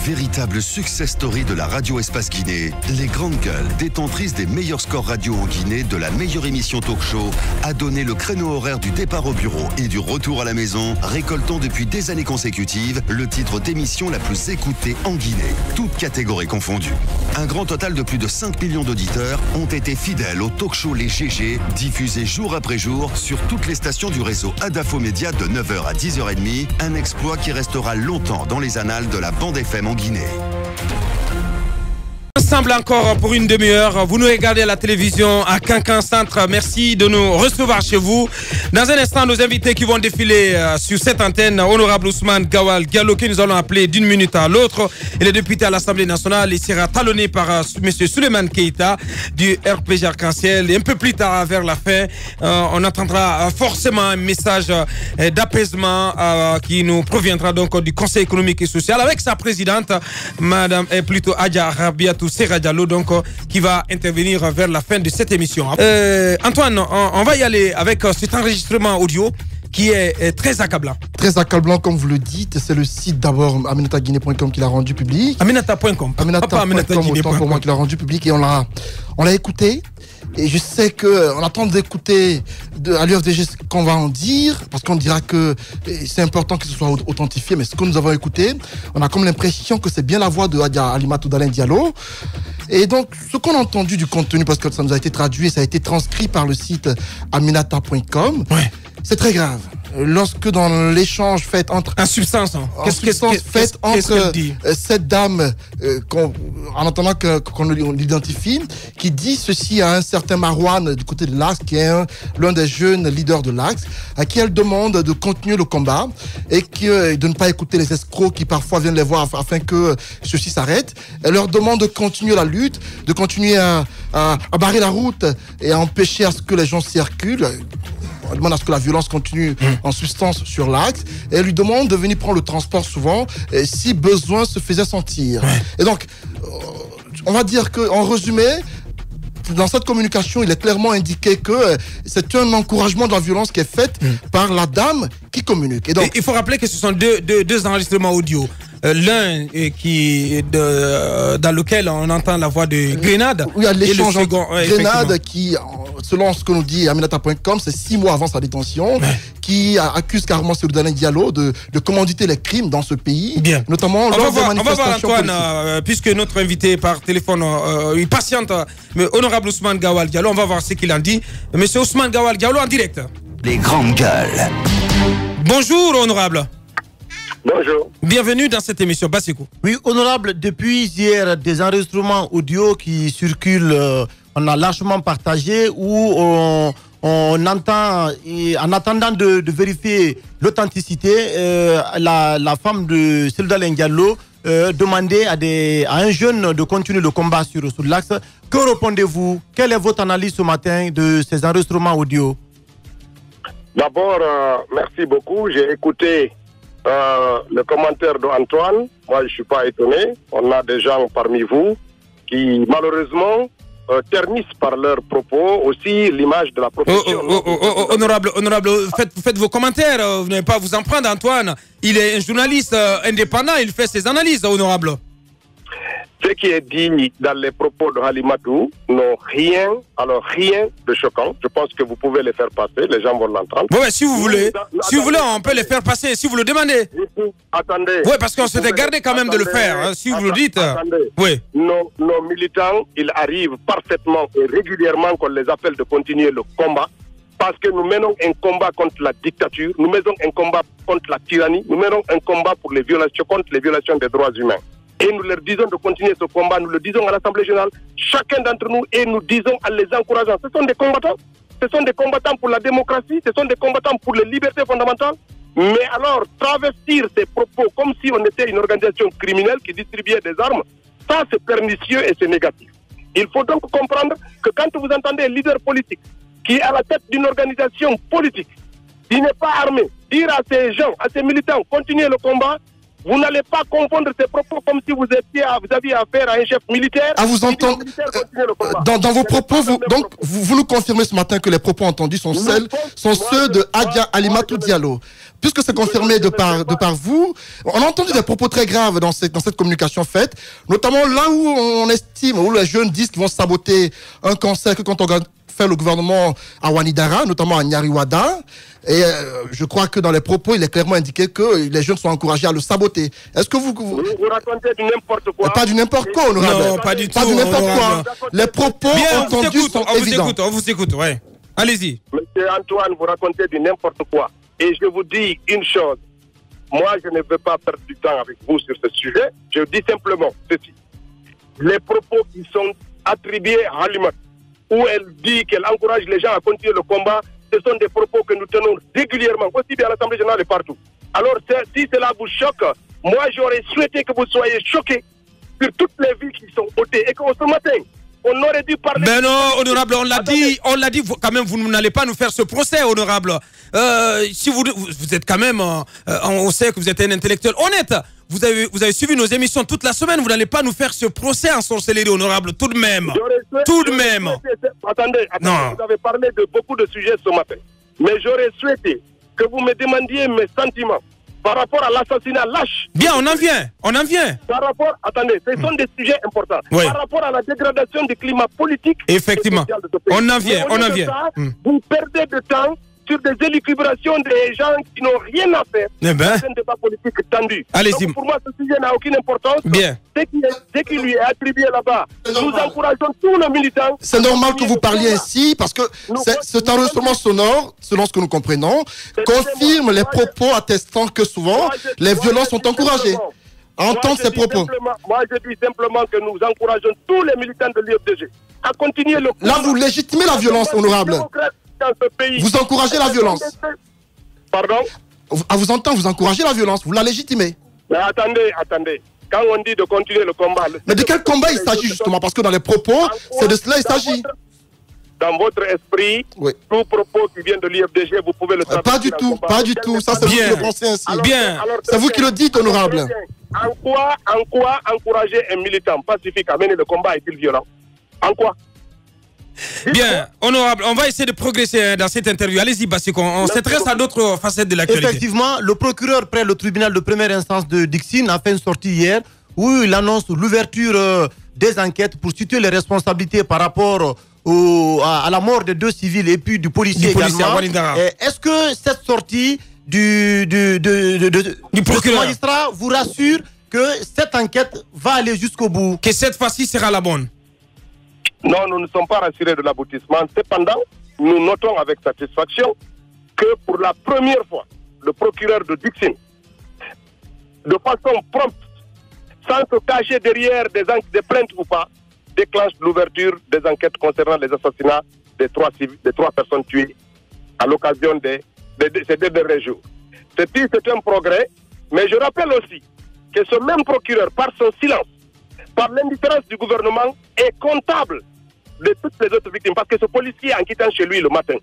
Véritable success story de la radio Espace Guinée, les Grandes Gueules, détentrices des meilleurs scores radio en Guinée, de la meilleure émission talk show, a donné le créneau horaire du départ au bureau et du retour à la maison, récoltant depuis des années consécutives le titre d'émission la plus écoutée en Guinée, toutes catégories confondues. Un grand total de plus de 5 millions d'auditeurs ont été fidèles au talk show Les GG, diffusé jour après jour sur toutes les stations du réseau Adafo Média de 9h à 10h30, un exploit qui restera longtemps dans les annales de la bande FM en Guinée. Ensemble encore pour une demi-heure, vous nous regardez à la télévision à Cancan Centre. Merci de nous recevoir chez vous. Dans un instant, nos invités qui vont défiler sur cette antenne, honorable Ousmane Gawal Diallo, que nous allons appeler d'une minute à l'autre. Il est député à l'Assemblée nationale. Il sera talonné par M. Souleymane Keïta du RPG Arc-en-Ciel. Et un peu plus tard, vers la fin, on entendra forcément un message d'apaisement qui nous proviendra donc du Conseil économique et social avec sa présidente, Madame, plutôt Adja Rabiatou Serra Diallo, donc qui va intervenir vers la fin de cette émission. Antoine, on va y aller avec cet enregistrement audio qui est très accablant. Très accablant, comme vous le dites. C'est le site d'abord aminataguinée.com qui l'a rendu public. Aminata.com. Aminata.com, autant pour moi, qui l'a rendu public. Et on l'a écouté. Et je sais qu'on attend d'écouter à l'UFDG ce qu'on va en dire, parce qu'on dira que c'est important que ce soit authentifié, mais ce que nous avons écouté, on a comme l'impression que c'est bien la voix de Adja Alimatou Dalen Diallo. Et donc, ce qu'on a entendu du contenu, parce que ça nous a été traduit, ça a été transcrit par le site aminata.com, ouais. C'est très grave. Lorsque dans l'échange fait entre... En substance, hein. Entre cette dame, en attendant qu'on l'identifie, qui dit ceci à un certain Marouane du côté de l'Axe, qui est l'un des jeunes leaders de l'Axe, à qui elle demande de continuer le combat et de ne pas écouter les escrocs qui parfois viennent les voir afin que ceci s'arrête. Elle leur demande de continuer la lutte, de continuer à barrer la route et à empêcher à ce que les gens circulent. Elle demande à ce que la violence continue en substance sur l'axe. Et elle lui demande de venir prendre le transport souvent, si besoin se faisait sentir. Ouais. Et donc, on va dire qu'en résumé, dans cette communication, il est clairement indiqué que c'est un encouragement de la violence qui est faite par la dame qui communique. Et donc, il faut rappeler que ce sont deux enregistrements audio. L'un dans lequel on entend la voix de Grenade. Oui, il y a l'échange entre Grenade qui, selon ce que nous dit Aminata.com, c'est 6 mois avant sa détention, qui accuse carrément Souleymane Diallo de commanditer les crimes dans ce pays. Bien. Notamment lors des manifestations. On va voir Antoine, puisque notre invité par téléphone, il patiente, mais honorable Ousmane Gawal Diallo, on va voir ce qu'il en dit. Monsieur Ousmane Gawal Diallo en direct. Les Grandes Gueules. Bonjour, honorable. Bonjour. Bienvenue dans cette émission. Bassikou. Oui, honorable, depuis hier, des enregistrements audio qui circulent, on a largement partagé, où on entend, en attendant de vérifier l'authenticité, la femme de Souleymane Diallo demander à un jeune de continuer le combat sur l'axe. Que répondez-vous? Quelle est votre analyse ce matin de ces enregistrements audio? D'abord, merci beaucoup. J'ai écouté le commentaire d'Antoine. Moi, je ne suis pas étonné. On a des gens parmi vous qui, malheureusement, ternissent par leurs propos aussi l'image de la profession. Honorable, faites vos commentaires. Vous n'allez pas vous en prendre, Antoine. Il est un journaliste indépendant. Il fait ses analyses, honorable. Ce qui est dit dans les propos de Halimatou n'ont rien de choquant. Je pense que vous pouvez les faire passer, les gens vont l'entendre. Oui, si vous voulez. Si vous voulez, on peut les faire passer, si vous le demandez. Attendez. Oui, parce qu'on s'était gardé quand même de le faire, hein, si vous le dites. Attendez. Oui. Nos militants, ils arrivent parfaitement et régulièrement qu'on les appelle de continuer le combat. Parce que nous menons un combat contre la dictature, nous menons un combat contre la tyrannie, nous menons un combat pour contre les violations des droits humains. Et nous leur disons de continuer ce combat, nous le disons à l'Assemblée générale, chacun d'entre nous, et nous disons en les encourageant. Ce sont des combattants. Ce sont des combattants pour la démocratie, ce sont des combattants pour les libertés fondamentales. Mais alors, travestir ces propos comme si on était une organisation criminelle qui distribuait des armes, ça c'est pernicieux et c'est négatif. Il faut donc comprendre que quand vous entendez un leader politique qui est à la tête d'une organisation politique, qui n'est pas armé, dire à ces gens, à ces militants, continuez le combat, vous n'allez pas confondre ces propos comme si vous aviez affaire à un chef militaire. À vous entendre, dans vos propos, vous nous confirmez ce matin que les propos entendus sont ceux de Adja Alimatou Diallo. puisque c'est confirmé de par vous, on a entendu des propos très graves dans cette communication faite, notamment là où on estime, où les jeunes disent qu'ils vont saboter un concert que quand on fait le gouvernement à Wanidara, notamment à Nyariwada. Et je crois que dans les propos, il est clairement indiqué que les jeunes sont encouragés à le saboter. Est-ce que vous racontez du n'importe quoi? Pas du n'importe quoi, honorable. Non, pas du tout. Pas du n'importe quoi. Les propos entendus sont évidents. On vous écoute, ouais. Allez-y. Monsieur Antoine, vous racontez du n'importe quoi. Et je vous dis une chose. Moi, je ne veux pas perdre du temps avec vous sur ce sujet. Je dis simplement ceci. Les propos qui sont attribués à Halima, où elle dit qu'elle encourage les gens à continuer le combat, ce sont des propos que nous tenons régulièrement, aussi bien à l'Assemblée générale et partout. Alors, si cela vous choque, moi, j'aurais souhaité que vous soyez choqués sur toutes les vies qui sont ôtées et qu'au ce matin, on aurait dû parler... Ben non, honorable, on l'a dit, quand même, vous n'allez pas nous faire ce procès, honorable. Si vous êtes quand même, on sait que vous êtes un intellectuel honnête. Vous avez suivi nos émissions toute la semaine, vous n'allez pas nous faire ce procès en sorcellerie, honorable, tout de même. Tout de même. Attendez, vous avez parlé de beaucoup de sujets ce matin. Mais j'aurais souhaité que vous me demandiez mes sentiments par rapport à l'assassinat lâche. Bien, on en vient. Par rapport, attendez, ce sont des sujets importants. Oui. Par rapport à la dégradation du climat politique. Effectivement. On en vient, Vous perdez de temps sur des élucubrations des gens qui n'ont rien à faire. C'est un débat politique tendu. Allez-y. Donc pour moi, ce sujet n'a aucune importance. Bien. Dès qu'il lui est attribué là-bas, nous encourageons tous nos militants. C'est normal que vous parliez ainsi, parce que cet enregistrement sonore, selon ce que nous comprenons, confirme les propos attestant que souvent, les violences sont encouragées. Entendre ces propos. Moi, je dis simplement que nous encourageons tous les militants de l'UFDG à continuer le combat. Là, vous légitimez la violence, honorable. Vous encouragez la violence. Pardon? À vous entendre, vous encouragez la violence, vous la légitimez. Mais attendez. Quand on dit de continuer le combat... Mais de quel combat il s'agit justement? Parce que dans les propos, c'est de cela il s'agit. Dans votre esprit, tout propos qui vient de l'IFDG, vous pouvez le traduire. Pas du tout. Ça, c'est vous qui le pensez ainsi. Bien. C'est vous qui le dites, honorable. En quoi encourager un militant pacifique à mener le combat est-il violent? En quoi? Bien, honorable, on va essayer de progresser dans cette interview. Allez-y, Bassiko, on s'intéresse à d'autres facettes de l'actualité. Effectivement, le procureur près le tribunal de première instance de Dixine a fait une sortie hier où il annonce l'ouverture des enquêtes pour situer les responsabilités par rapport à la mort des 2 civils et puis du policier également. Est-ce que cette sortie du procureur magistrat vous rassure que cette enquête va aller jusqu'au bout? Que cette fois-ci sera la bonne? Non, nous ne sommes pas rassurés de l'aboutissement. Cependant, nous notons avec satisfaction que pour la première fois, le procureur de Dixine, de façon prompte, sans se cacher derrière des plaintes ou pas, déclenche l'ouverture des enquêtes concernant les assassinats des 3 personnes tuées à l'occasion de ces 2 derniers jours. C'est un progrès, mais je rappelle aussi que ce même procureur, par son silence, par l'indifférence du gouvernement, est comptable de toutes les autres victimes. Parce que ce policier, en quittant chez lui le matin,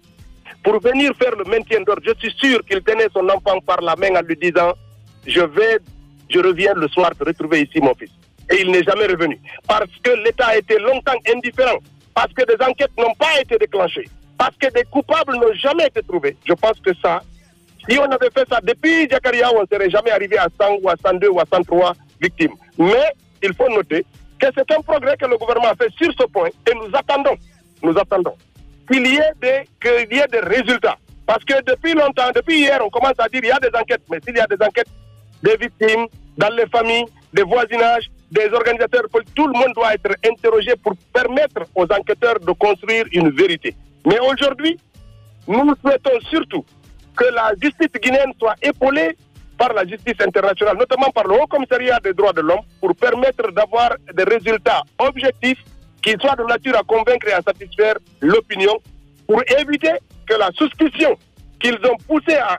pour venir faire le maintien d'ordre, je suis sûr qu'il tenait son enfant par la main en lui disant « Je reviens le soir te retrouver ici, mon fils ». Et il n'est jamais revenu. Parce que l'État a été longtemps indifférent. Parce que des enquêtes n'ont pas été déclenchées. Parce que des coupables n'ont jamais été trouvés. Je pense que ça, si on avait fait ça depuis Jakaria, on ne serait jamais arrivé à 100 ou à 102 ou à 103 victimes. Mais il faut noter que c'est un progrès que le gouvernement a fait sur ce point et nous attendons qu'il y ait des résultats. Parce que depuis longtemps, depuis hier, on commence à dire qu'il y a des enquêtes. Mais s'il y a des enquêtes des victimes, dans les familles, des voisinages, des organisateurs politiques, tout le monde doit être interrogé pour permettre aux enquêteurs de construire une vérité. Mais aujourd'hui, nous souhaitons surtout que la justice guinéenne soit épaulée par la justice internationale, notamment par le Haut Commissariat des droits de l'homme, pour permettre d'avoir des résultats objectifs qui soient de nature à convaincre et à satisfaire l'opinion, pour éviter que la suspicion qu'ils ont poussée à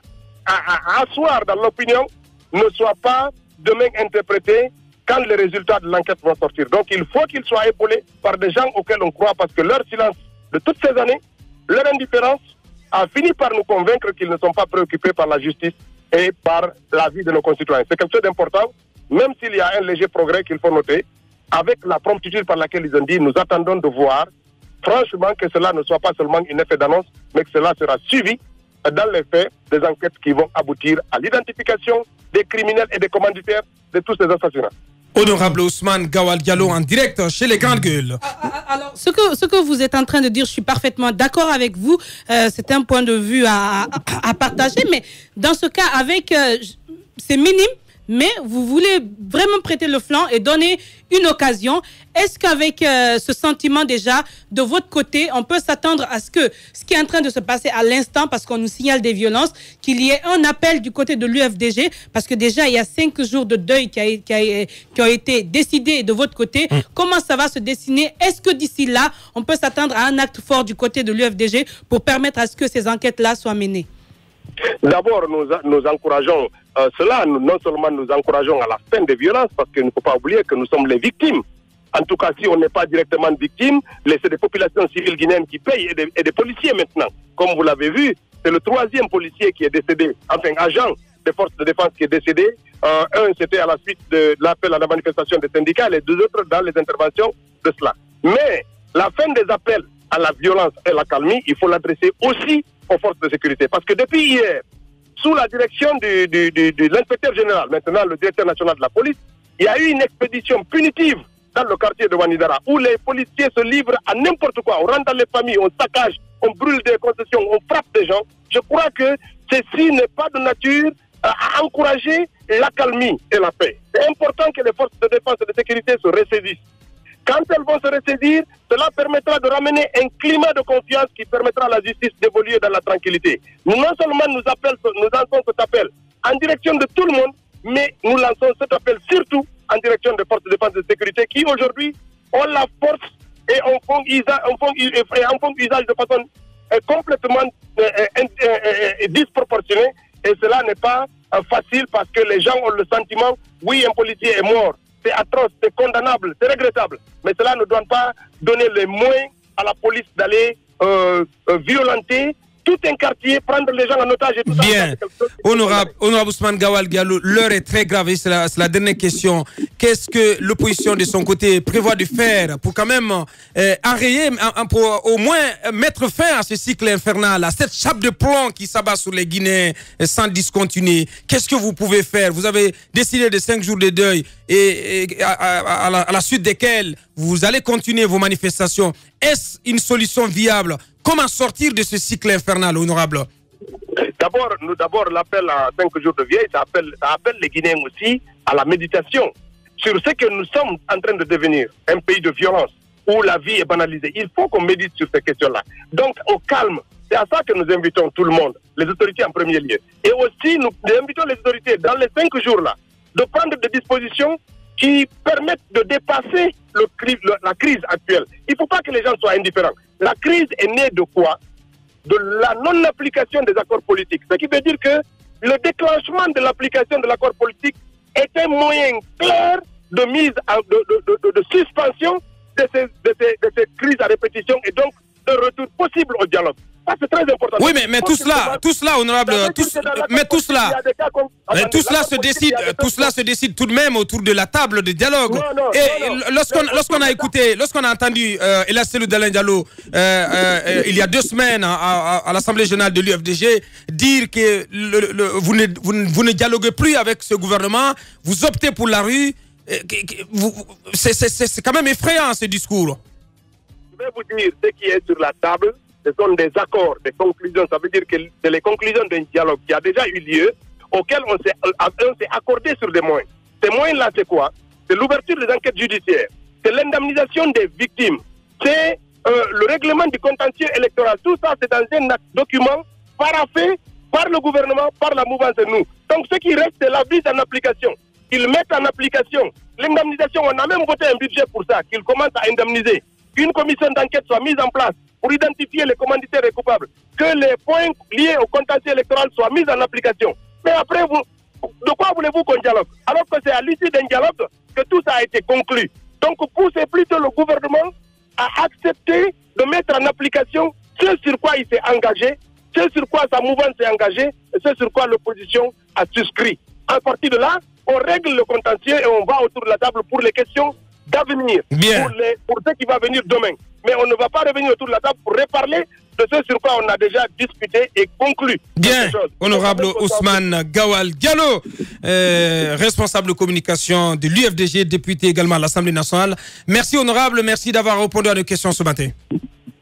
asseoir dans l'opinion ne soit pas demain interprétée quand les résultats de l'enquête vont sortir. Donc il faut qu'ils soient épaulés par des gens auxquels on croit, parce que leur silence de toutes ces années, leur indifférence, a fini par nous convaincre qu'ils ne sont pas préoccupés par la justice et par la vie de nos concitoyens. C'est quelque chose d'important, même s'il y a un léger progrès qu'il faut noter, avec la promptitude par laquelle ils ont dit, nous attendons de voir, franchement, que cela ne soit pas seulement un effet d'annonce, mais que cela sera suivi dans les faits, des enquêtes qui vont aboutir à l'identification des criminels et des commanditaires de tous ces assassinats. Honorable Ousmane Gawal Diallo en direct chez les Grandes Gueules. Alors, ce que vous êtes en train de dire, je suis parfaitement d'accord avec vous. C'est un point de vue à partager, mais dans ce cas, c'est minime. Mais vous voulez vraiment prêter le flanc et donner une occasion. Est-ce qu'avec ce sentiment déjà, de votre côté, on peut s'attendre à ce que ce qui est en train de se passer à l'instant, parce qu'on nous signale des violences, qu'il y ait un appel du côté de l'UFDG, parce que déjà, il y a 5 jours de deuil qui ont été décidés de votre côté. Comment ça va se dessiner? Est-ce que d'ici là, on peut s'attendre à un acte fort du côté de l'UFDG pour permettre à ce que ces enquêtes-là soient menées? D'abord, nous encourageons cela. Non seulement nous encourageons à la fin des violences, parce qu'il ne faut pas oublier que nous sommes les victimes. En tout cas, si on n'est pas directement victime, c'est des populations civiles guinéennes qui payent et des policiers maintenant. Comme vous l'avez vu, c'est le 3e policier qui est décédé, enfin agent des forces de défense qui est décédé. Un, c'était à la suite de l'appel à la manifestation des syndicats, les 2 autres dans les interventions de cela. Mais la fin des appels à la violence et la calmie, il faut l'adresser aussi aux forces de sécurité. Parce que depuis hier, sous la direction de l'inspecteur général, maintenant le directeur national de la police, il y a eu une expédition punitive dans le quartier de Wanidara, où les policiers se livrent à n'importe quoi. On rentre dans les familles, on saccage, on brûle des concessions, on frappe des gens. Je crois que ceci n'est pas de nature à encourager l'accalmie et la paix. C'est important que les forces de défense et de sécurité se ressaisissent. Quand elles vont se ressaisir, cela permettra de ramener un climat de confiance qui permettra à la justice d'évoluer dans la tranquillité. Nous, non seulement nous lançons cet appel en direction de tout le monde, mais nous lançons cet appel surtout en direction des forces de défense et de sécurité qui aujourd'hui ont la force et en font usage de façon complètement disproportionnée. Et cela n'est pas facile parce que les gens ont le sentiment, oui, un policier est mort. C'est atroce, c'est condamnable, c'est regrettable. Mais cela ne doit pas donner les moyens à la police d'aller violenter tout un quartier, prendre les gens en otage et tout ça. Bien. Honorable Ousmane Gawal Diallo, l'heure est très grave et c'est la dernière question. Qu'est-ce que l'opposition de son côté prévoit de faire pour quand même enrayer, pour au moins mettre fin à ce cycle infernal, à cette chape de plomb qui s'abat sur les Guinéens sans discontinuer? Qu'est-ce que vous pouvez faire? Vous avez décidé de 5 jours de deuil et à la suite desquels vous allez continuer vos manifestations. Est-ce une solution viable? Comment sortir de ce cycle infernal, honorable? D'abord, l'appel à 5 jours de vieille, ça appelle les Guinéens aussi à la méditation sur ce que nous sommes en train de devenir, un pays de violence, où la vie est banalisée. Il faut qu'on médite sur ces questions-là. Donc, au calme, c'est à ça que nous invitons tout le monde, les autorités en premier lieu. Et aussi, nous invitons les autorités, dans les 5 jours-là, de prendre des dispositions qui permettent de dépasser la crise actuelle. Il ne faut pas que les gens soient indifférents. La crise est née de quoi? De la non-application des accords politiques. Ce qui veut dire que le déclenchement de l'application de l'accord politique est un moyen clair de mise de suspension de ces crises à répétition et donc de retour possible au dialogue. Ça, c'est très important. Oui, mais tout cela, honorable, tout cela se décide tout de même autour de la table de dialogue. Lorsqu'on a entendu Ella Selou Dalein Diallo il y a 2 semaines à l'Assemblée générale de l'UFDG dire que vous ne dialoguez plus avec ce gouvernement, vous optez pour la rue, c'est quand même effrayant ce discours. Je vais vous dire ce qui est sur la table. Ce sont des accords, des conclusions. Ça veut dire que c'est les conclusions d'un dialogue qui a déjà eu lieu, auquel on s'est accordé sur des moyens. Ces moyens-là, c'est quoi? C'est l'ouverture des enquêtes judiciaires, c'est l'indemnisation des victimes, c'est le règlement du contentieux électoral. Tout ça, c'est dans un document paraphé par le gouvernement, par la mouvance de nous. Donc, ce qui reste, c'est la mise en application. Qu'ils mettent en application l'indemnisation. On a même voté un budget pour ça, qu'ils commencent à indemniser. Qu'une commission d'enquête soit mise en place pour identifier les commanditaires et coupables, que les points liés au contentieux électoral soient mis en application. Mais après, de quoi voulez-vous qu'on dialogue? Alors que c'est à l'issue d'un dialogue que tout ça a été conclu. Donc, poussez plutôt le gouvernement à accepter de mettre en application ce sur quoi il s'est engagé, ce sur quoi sa mouvance s'est engagée, et ce sur quoi l'opposition a souscrit. À partir de là, on règle le contentieux et on va autour de la table pour les questions d'avenir, pour ce qui va venir demain. mais on ne va pas revenir autour de la table pour reparler de ce sur quoi on a déjà discuté et conclu. Bien, honorable Ousmane Gawal Diallo, responsable communication de l'UFDG, député également à l'Assemblée nationale. Merci honorable, merci d'avoir répondu à nos questions ce matin.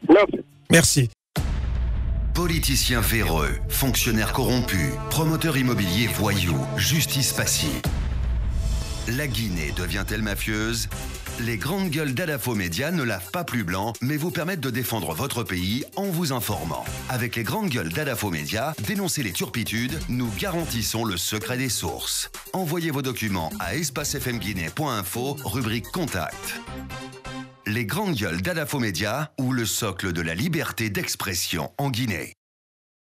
Merci. Merci. Politiciens véreux, fonctionnaires corrompus, promoteurs immobiliers voyous, justice passive. La Guinée devient-elle mafieuse? Les grandes gueules d'Adafo Média ne lavent pas plus blanc, mais vous permettent de défendre votre pays en vous informant. Avec les grandes gueules d'Adafo Média, dénoncez les turpitudes, nous garantissons le secret des sources. Envoyez vos documents à espacefmguinée.info, rubrique Contact. Les grandes gueules d'Adafo Média ou le socle de la liberté d'expression en Guinée.